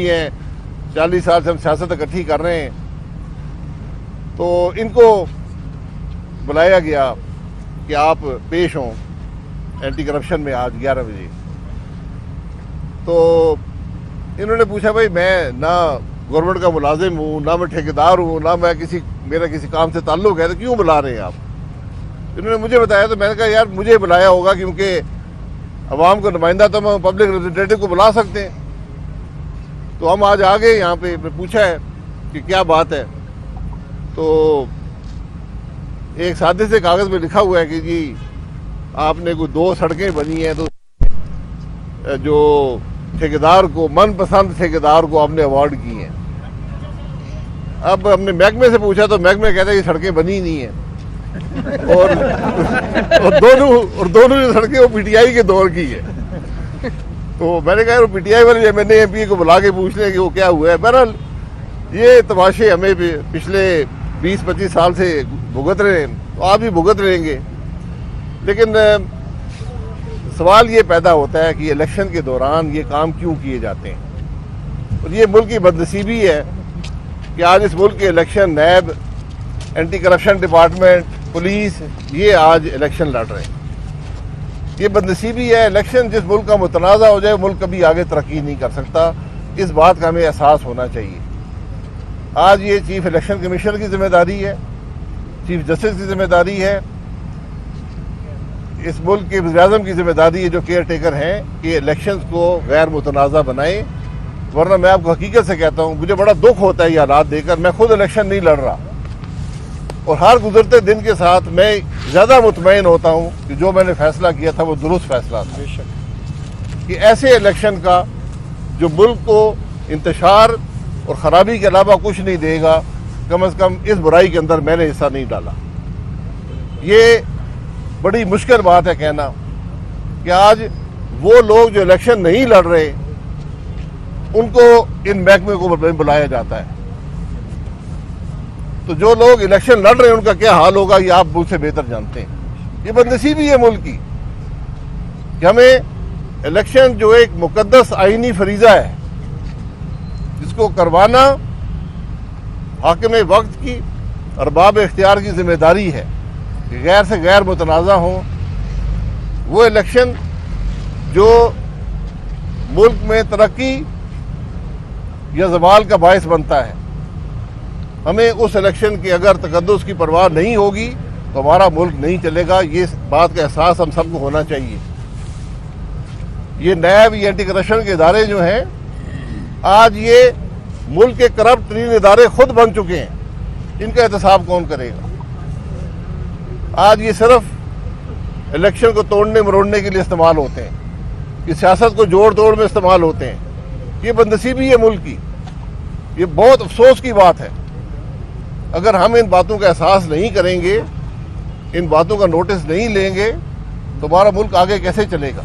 ہیں 40 سال سے ہم سیاست اکٹھی کر رہے ہیں، تو ان کو بلایا گیا کہ آپ پیش ہوں اینٹی کرپشن میں آج 11 بجے۔ تو انہوں نے پوچھا بھائی میں نہ گورنمنٹ کا ملازم ہوں، نہ میں ٹھیکیدار ہوں، نہ میں میرا کسی کام سے تعلق ہے، تو کیوں بلا رہے ہیں آپ؟ انہوں نے مجھے بتایا، تو میں نے کہا یار مجھے بلایا ہوگا کیونکہ عوام کو نمائندہ تو ہم پبلک ریپرزنٹیٹو کو بلا سکتے ہیں، تو ہم آج آ گئے یہاں پہ۔ پوچھا ہے کہ کیا بات ہے، تو ایک سادے سے کاغذ میں لکھا ہوا ہے کہ جی آپ نے کوئی 2 سڑکیں بنی ہیں، تو جو ٹھیکیدار کو من پسند ٹھیکیدار کو آپ نے ایوارڈ کی ہیں۔ اب ہم نے محکمے سے پوچھا تو محکمے کہتا ہے یہ سڑکیں بنی نہیں ہیں، اور دونوں جو سڑکیں وہ پی ٹی آئی کے دور کی ہے۔ تو میں نے کہا پی ٹی آئی والے M N A M P کو بلا کے پوچھ لیں کہ وہ کیا ہوا ہے۔ بہرحال یہ تماشے ہمیں پچھلے 20-25 سال سے بھگت رہے ہیں، تو آپ بھی بھگت رہیں گے، لیکن سوال یہ پیدا ہوتا ہے کہ الیکشن کے دوران یہ کام کیوں کیے جاتے ہیں؟ اور یہ ملک کی بدنصیبی ہے کہ آج اس ملک کے election NAB, anti corruption department, police, یہ آج الیکشن لڑ رہے ہیں۔ یہ بدنصیبی ہے۔ الیکشن جس ملک کا متنازع ہو جائے ملک کبھی آگے ترقی نہیں کر سکتا، اس بات کا ہمیں احساس ہونا چاہیے۔ آج یہ چیف الیکشن کمیشنر کی ذمہ داری ہے، چیف جسٹس کی ذمہ داری ہے، اس ملک کے وزیر اعظم کی ذمہ داری ہے جو کیئر ٹیکر ہیں کہ الیکشنز کو غیر متنازع بنائیں، ورنہ میں آپ کو حقیقت سے کہتا ہوں مجھے بڑا دکھ ہوتا ہے یہ حالات دیکھ کر۔ میں خود الیکشن نہیں لڑ رہا، اور ہر گزرتے دن کے ساتھ میں زیادہ مطمئن ہوتا ہوں کہ جو میں نے فیصلہ کیا تھا وہ درست فیصلہ تھا، کہ ایسے الیکشن کا جو ملک کو انتشار اور خرابی کے علاوہ کچھ نہیں دے گا، کم از کم اس برائی کے اندر میں نے حصہ نہیں ڈالا۔ یہ بڑی مشکل بات ہے کہنا کہ آج وہ لوگ جو الیکشن نہیں لڑ رہے ان کو ان محکمے کو بلایا جاتا ہے، تو جو لوگ الیکشن لڑ رہے ہیں ان کا کیا حال ہوگا یہ آپ مجھ سے بہتر جانتے ہیں۔ یہ بدنصیبی ہے ملک کی کہ ہمیں الیکشن جو ایک مقدس آئینی فریضہ ہے جس کو کروانا حاکم وقت کی، ارباب اختیار کی ذمہ داری ہے کہ غیر سے غیر متنازع ہوں، وہ الیکشن جو ملک میں ترقی یا زوال کا باعث بنتا ہے، ہمیں اس الیکشن کی اگر تقدس کی پرواہ نہیں ہوگی تو ہمارا ملک نہیں چلے گا۔ یہ بات کا احساس ہم سب کو ہونا چاہیے۔ یہ نیب، یہ اینٹی کرپشن کے ادارے جو ہیں آج یہ ملک کے کرپٹ ترین ادارے خود بن چکے ہیں، ان کا احتساب کون کرے گا؟ آج یہ صرف الیکشن کو توڑنے مروڑنے کے لیے استعمال ہوتے ہیں، کہ سیاست کو جوڑ توڑ میں استعمال ہوتے ہیں۔ یہ بدنصیبی ہے ملک کی، یہ بہت افسوس کی بات ہے۔ اگر ہم ان باتوں کا احساس نہیں کریں گے، ان باتوں کا نوٹس نہیں لیں گے تو ہمارا ملک آگے کیسے چلے گا؟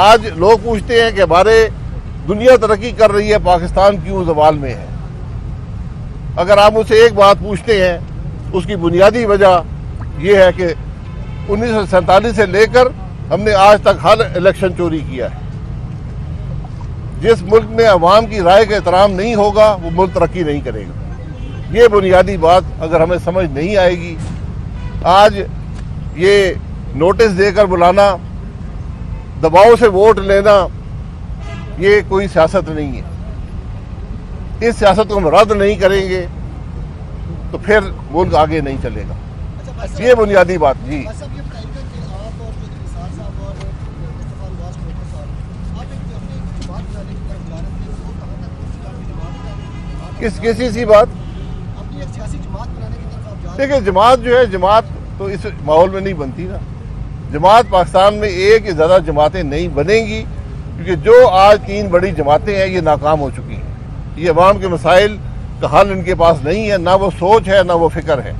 آج لوگ پوچھتے ہیں کہ ہمارے دنیا ترقی کر رہی ہے، پاکستان کیوں زوال میں ہے؟ اگر آپ مجھ سے ایک بات پوچھتے ہیں، اس کی بنیادی وجہ یہ ہے کہ 1947 سے لے کر ہم نے آج تک ہر الیکشن چوری کیا ہے۔ جس ملک میں عوام کی رائے کا احترام نہیں ہوگا وہ ملک ترقی نہیں کرے گا۔ یہ بنیادی بات اگر ہمیں سمجھ نہیں آئے گی، آج یہ نوٹس دے کر بلانا، دباؤ سے ووٹ لینا، یہ کوئی سیاست نہیں ہے۔ اس سیاست کو ہم رد نہیں کریں گے تو پھر ملک آگے نہیں چلے گا۔ یہ بنیادی بات جی۔ کسی سی بات دیکھیں، جماعت جو ہے، جماعت تو اس ماحول میں نہیں بنتی نا۔ جماعت پاکستان میں ایک یا زیادہ جماعتیں نہیں بنیں گی، کیونکہ جو آج 3 بڑی جماعتیں ہیں یہ ناکام ہو چکی ہیں۔ یہ عوام کے مسائل کا حل ان کے پاس نہیں ہے، نہ وہ سوچ ہے نہ وہ فکر ہے۔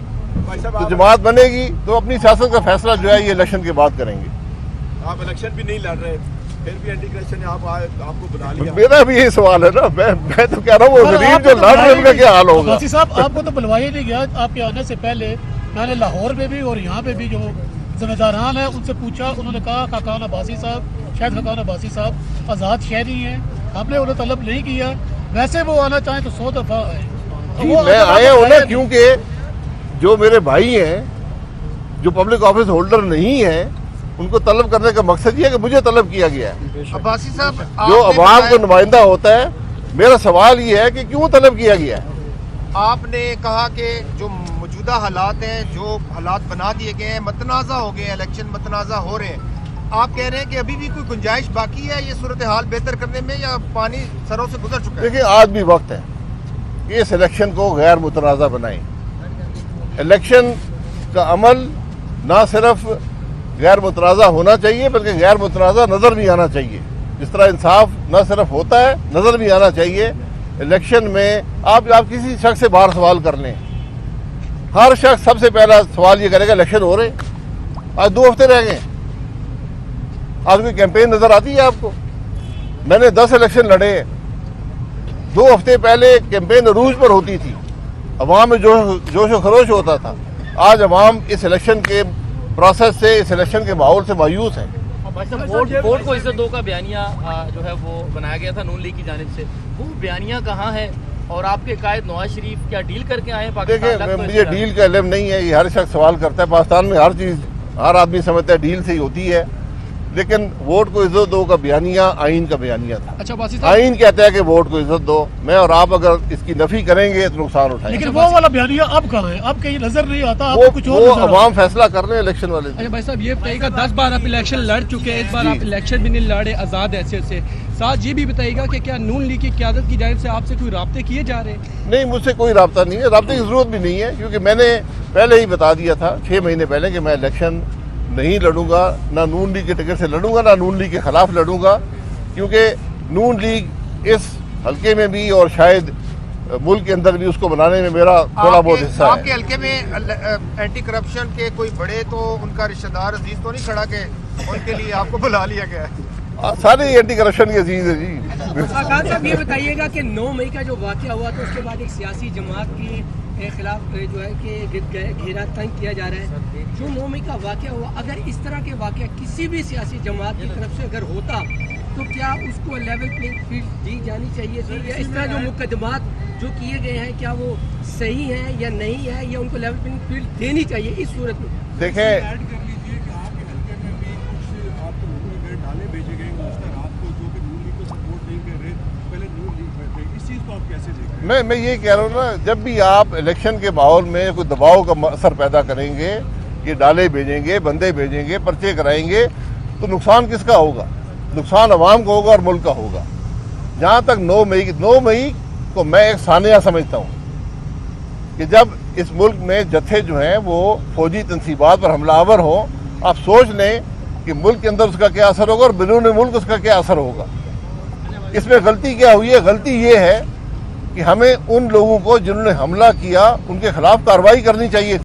تو جماعت بنے گی تو اپنی سیاست کا فیصلہ جو ہے یہ الیکشن کے بعد کریں گے۔ آپ الیکشن بھی نہیں لڑ رہے، پھر بھی اینٹی کرپشن نے آپ کو بنا لیا۔ میرا بھی یہی سوال ہے نا، میں تو کہہ رہا ہوں وہ غریب جو لڑ رہے ہیں ان کا کیا حال ہوگا؟ غازی صاحب آپ کو تو بلوایا نہیں گیا۔ آپ کے آنے سے پہلے میں نے لاہور میں بھی اور یہاں پہ بھی جو ذمہ داران ہیں ان سے پوچھا، انہوں نے کہا خاقان عباسی صاحب، شاید خاقان عباسی صاحب آزاد شہری ہیں، آپ نے انہیں طلب نہیں کیا. ویسے وہ آنا چاہیں تو 100 دفعہ آئے. جی میں آیا ہوں نا, کیونکہ جو میرے بھائی ہیں جو پبلک آفس ہولڈر نہیں ہیں ان کو طلب کرنے کا مقصد یہ ہے کہ مجھے طلب کیا گیا ہے. عباسی صاحب جو عوام کا نمائندہ ہوتا ہے, میرا سوال یہ ہے کہ کیوں طلب کیا گیا ہے. آپ نے کہا کہ جو موجودہ حالات ہیں, جو حالات بنا دیے گئے ہیں, متنازع ہو گئے ہیں, الیکشن متنازع ہو رہے ہیں, آپ کہہ رہے ہیں کہ ابھی بھی کوئی گنجائش باقی ہے یہ صورتحال بہتر کرنے میں, یا پانی سروں سے گزر چکا ہے؟ دیکھیں آج بھی وقت ہے کہ اس الیکشن کو غیر متنازع بنائیں. الیکشن کا عمل نہ صرف غیر متنازع ہونا چاہیے بلکہ غیر متنازع نظر بھی آنا چاہیے. جس طرح انصاف نہ صرف ہوتا ہے نظر بھی آنا چاہیے. الیکشن میں آپ کسی شخص سے باہر سوال کر لیں, ہر شخص سب سے پہلا سوال یہ کرے گا الیکشن ہو رہے, آج 2 ہفتے رہ گئے, آج کوئی کیمپین نظر آتی ہے آپ کو؟ میں نے 10 الیکشن لڑے ہیں. 2 ہفتے پہلے کیمپین عروج پر ہوتی تھی, عوام میں جوش و خروش ہوتا تھا. آج عوام اس الیکشن کے پروسیس سے, اس الیکشن کے ماحول سے مایوس ہیں. ووٹ کو عزت دو کا بیانیہ جو ہے وہ بنایا گیا تھا نون لیگ کی جانب سے, وہ بیانیہ کہاں ہے اور آپ کے قائد نواز شریف کیا ڈیل کر کے آئے ہیں پاکستان تک؟ دیکھیں مجھے ڈیل کا علم نہیں ہے, یہ ہر شخص سوال کرتا ہے. پاکستان میں ہر چیز ہر آدمی سمجھتا ہے ڈیل سے ہی ہوتی ہے, لیکن ووٹ کو عزت دو کا بیانیہ آئین کا بیانیہ تھا. اچھا باسی صاحب, آئین کہتا ہے کہ ووٹ کو عزت دو. میں اور آپ اگر اس کی نفی کریں گے تو نقصان اٹھائیں گے. لیکن وہ والا بیانیہ اب کہاں ہے؟ اب کہیں نظر نہیں آتا, آپ کو کچھ اور وہ نظر آتا. عوام فیصلہ کر رہے ہیں الیکشن والے. اچھا بھائی صاحب یہ بتائیے گا 10 بار آپ الیکشن لڑ چکے ہیں, اس بار آپ الیکشن بھی نہیں لڑے آزاد حیثیت سے. ساتھ یہ بھی بتائیے گا کہ کیا نون لیگ کی قیادت کی جانب سے آپ سے کوئی رابطے کیے جا رہے ہیں؟ نہیں, مجھ سے کوئی رابطہ نہیں ہے, رابطے کی ضرورت بھی نہیں ہے, کیونکہ میں نے پہلے ہی بتا دیا تھا 6 مہینے پہلے کہ میں الیکشن نہیں لڑوں گا, نہ نون لیگ کے ٹکٹ سے لڑوں گا, نہ نون لیگ کے خلاف لڑوں گا. کیونکہ نون لیگ اس حلقے میں بھی اور شاید ملک کے اندر بھی اس کو بنانے میں میرا تھوڑا بہت حصہ ہے. آپ کے حلقے میں اینٹی کرپشن کے کوئی بڑے تو ان کا رشتہ دار عزیز تو نہیں کھڑا کہ ان کے لیے آپ کو بلا لیا گیا ہے؟ سارے اینٹی کرپشن کے عزیز ہے جی. خان صاحب یہ بتائیے گا کہ 9 مئی کا جو واقعہ ہوا تو اس کے بعد ایک سیاسی جماعت کے خلاف جو ہے کہ گھیرا تنگ کیا جا رہا ہے. جو 9 مئی کا واقعہ ہوا, اگر اس طرح کے واقعہ کسی بھی سیاسی جماعت کی طرف سے اگر ہوتا تو کیا اس کو لیول پلینگ فیلڈ دی جانی چاہیے تھی, یا اس طرح جو مقدمات جو کیے گئے ہیں کیا وہ صحیح ہیں یا نہیں ہے, یا ان کو لیول پلینگ فیلڈ دینی چاہیے اس صورت میں؟ دیکھیں میں یہ کہہ رہا ہوں نا, جب بھی آپ الیکشن کے ماحول میں کوئی دباؤ کا اثر پیدا کریں گے, یہ ڈالے بھیجیں گے, بندے بھیجیں گے, پرچے کرائیں گے, تو نقصان کس کا ہوگا؟ نقصان عوام کا ہوگا اور ملک کا ہوگا. جہاں تک 9 مئی کو میں ایک سانحہ سمجھتا ہوں کہ جب اس ملک میں جتھے جو ہیں وہ فوجی تنصیبات پر حملہ آور ہوں, آپ سوچ لیں کہ ملک کے اندر اس کا کیا اثر ہوگا اور بیرون ملک اس کا کیا اثر ہوگا. اس میں غلطی کیا ہوئی ہے؟ غلطی یہ ہے کہ ہمیں ان لوگوں کو جنہوں نے حملہ کیا ان کے خلاف کارروائی کرنی چاہیے تھی.